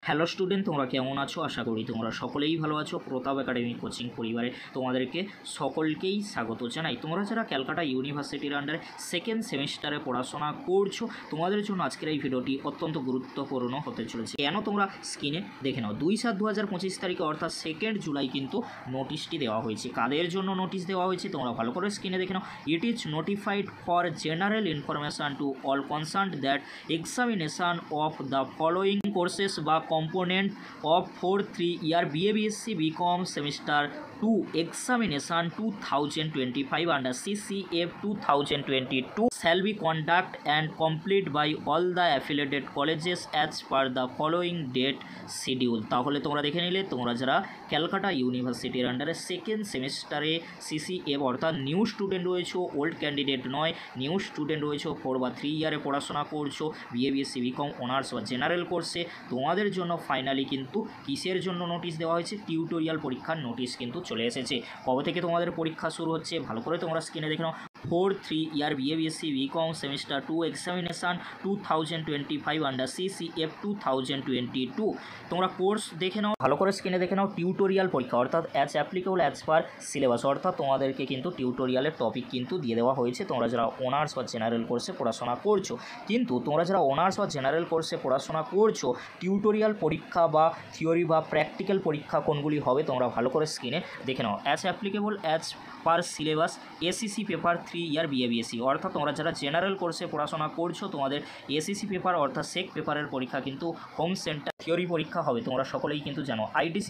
Hello student, তোমরা কেমন আছো? আশা করি তোমরা সকলেই ভালো আছো। প্রতাপ একাডেমি কোচিং পরিবারে তোমাদেরকে সকলকেই স্বাগত জানাই। তোমরা যারা ক্যালকাটা ইউনিভার্সিটির আন্ডারে সেকেন্ড সেমিস্টারে পড়াশোনা করছো, তোমাদের জন্য আজকের এই ভিডিওটি অত্যন্ত গুরুত্বপূর্ণ হতে চলেছে। কেন তোমরা স্ক্রিনে দেখে নাও। 2/7/2025 তারিখে অর্থাৎ 2 জুলাই কিন্তু নোটিশটি দেওয়া হয়েছে। কাদের জন্য নোটিশ দেওয়া হয়েছে তোমরা ভালো করে স্ক্রিনে দেখে নাও। It is notified for general information to all concerned that examination of the following courses বা component of 4-3-year BA BSc BCom semester 2 examination 2025 under CCF 2022 shall be conducted and complete by all the affiliated colleges as per the following date schedule। তাহলে তোমরা দেখে নিলে, তোমরা যারা ক্যালকাটা ইউনিভার্সিটির আন্ডারে second সেমিস্টারে CCF অর্থাৎ নিউ স্টুডেন্ট রয়েছো, ওল্ড ক্যান্ডিডেট নয়, নিউ স্টুডেন্ট রয়েছো, 4 বা 3 ইয়ারে পড়াশোনা করছো BA BSc BCom অনার্স বা জেনারেল কোর্সে, তোমাদের জন্য ফাইনালি কিন্তু কিসের জন্য নোটিশ দেওয়া হয়েছে? টিউটোরিয়াল পরীক্ষার নোটিশ কিন্তু চলে এসেছে। কবে থেকে তোমাদের পরীক্ষা শুরু হচ্ছে ভালো করে তোমরা স্ক্রিনে দেখে নাও। 4-3-year BA BSc BCom semester 2 examination 2025 under CCF 2022 তোমরা কোর্স দেখে নাও, ভালো করে স্ক্রিনে দেখে নাও। টিউটোরিয়াল পরীক্ষা অর্থাৎ as applicable as per syllabus, অর্থাৎ তোমাদেরকে কিন্তু টিউটোরিয়ালের টপিক কিন্তু দিয়ে দেওয়া হয়েছে। তোমরা যারা অনার্স বা জেনারেল কোর্সে পড়াশোনা করছো, কিন্তু তোমরা যারা অনার্স বা জেনারেল কোর্সে পড়াশোনা করছো, টিউটোরিয়াল পরীক্ষা বা থিওরি বা প্র্যাকটিক্যাল পরীক্ষা কোনগুলি হবে তোমরা ভালো করে স্ক্রিনে দেখে নাও। As applicable as per syllabus ACC paper 3 year BA BSc, অর্থাৎ তোমরা যারা জেনারেল কোর্সে পড়াশোনা করছো, তোমাদের ACC পেপার অর্থাৎ সেক পেপারের পরীক্ষা কিন্তু হোম সেন্টার থিওরি পরীক্ষা হবে। তোমরা সকলেই কিন্তু জানো IDC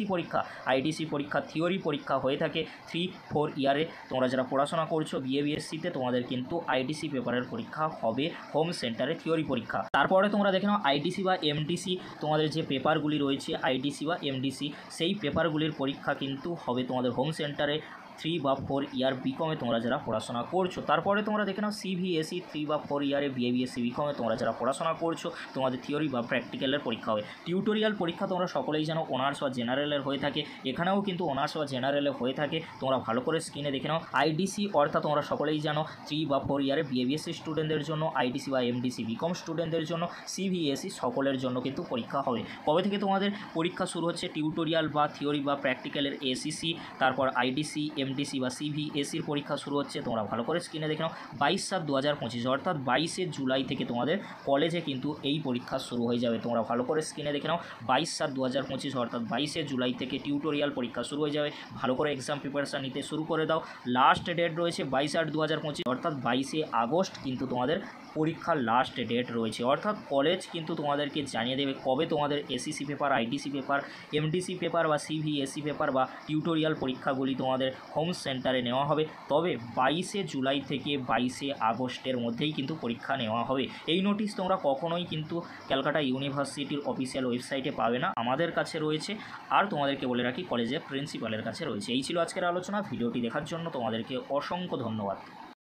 পরীক্ষা থিওরি পরীক্ষা হয়ে থাকে 3-4 ইয়ারে। তোমরা যারা পড়াশোনা করছো BA BScতে, তোমাদের কিন্তু IDC পেপারের পরীক্ষা হবে হোম সেন্টারে থিওরি পরীক্ষা। তারপরে তোমরা দেখে নাও IDC বা MDC, তোমাদের যে পেপারগুলি রয়েছে IDC বা MDC, সেই পেপারগুলির পরীক্ষা কিন্তু হবে তোমাদের হোম সেন্টারে 3 বা 4 ইয়ার BCom-এ তোমরা যারা পড়াশোনা করছো। তারপরে তোমরা দেখে নাও CVSE 3 বা 4 ইয়ারে BA BSc BCom-এ তোমরা যারা পড়াশোনা করছো, তোমাদের থিওরি বা প্র্যাকটিক্যালের পরীক্ষা হবে। টিউটোরিয়াল পরীক্ষা তোমরা সকলেই জানো অনার্স বা জেনারেলের হয়ে থাকে, এখানেও কিন্তু অনার্স বা জেনারেলে হয়ে থাকে। তোমরা ভালো করে স্ক্রিনে দেখে নাও। IDC অর্থাৎ তোমরা সকলেই জানো 3 বা 4 ইয়ারে BA BSc স্টুডেন্টদের জন্য, IDC বা MDC BCom স্টুডেন্টদের জন্য, CVSE সকলের জন্য কিন্তু পরীক্ষা হবে। কবে থেকে তোমাদের পরীক্ষা শুরু হচ্ছে? টিউটোরিয়াল বা থিওরি বা প্র্যাকটিক্যালের ACC, তারপর IDC MDC বা CVSEর পরীক্ষা শুরু হচ্ছে। তোমরা ভালো করে স্ক্রিনে দেখে নাও। 22/7/2025 অর্থাৎ 22শে জুলাই থেকে তোমাদের কলেজে কিন্তু এই পরীক্ষা শুরু হয়ে যাবে। তোমরা ভালো করে স্ক্রিনে দেখে নাও। 22/7/2025 অর্থাৎ 22শে জুলাই থেকে টিউটোরিয়াল পরীক্ষা শুরু হয়ে যাবে। ভালো করে এক্সাম প্রিপারেশান নিতে শুরু করে দাও। লাস্ট ডেট রয়েছে 22/8/2025 অর্থাৎ 22শে আগস্ট কিন্তু তোমাদের পরীক্ষার লাস্ট ডেট রয়েছে। অর্থাৎ কলেজ কিন্তু তোমাদেরকে জানিয়ে দেবে কবে তোমাদের ACC paper, IDC paper, MDC paper বা CVSE পেপার বা টিউটোরিয়াল পরীক্ষাগুলি তোমাদের হোম সেন্টারে নেওয়া হবে। তবে 22শে জুলাই থেকে 22শে আগস্টের মধ্যেই কিন্তু পরীক্ষা নেওয়া হবে। এই নোটিশ তোমরা কখনোই কিন্তু ক্যালকাটা ইউনিভার্সিটির অফিসিয়াল ওয়েবসাইটে পাবে না, আমাদের কাছে রয়েছে। আর তোমাদেরকে বলে রাখি কলেজের প্রিন্সিপালের কাছে রয়েছে। এই ছিল আজকের আলোচনা। ভিডিওটি দেখার জন্য তোমাদেরকে অসংখ্য ধন্যবাদ।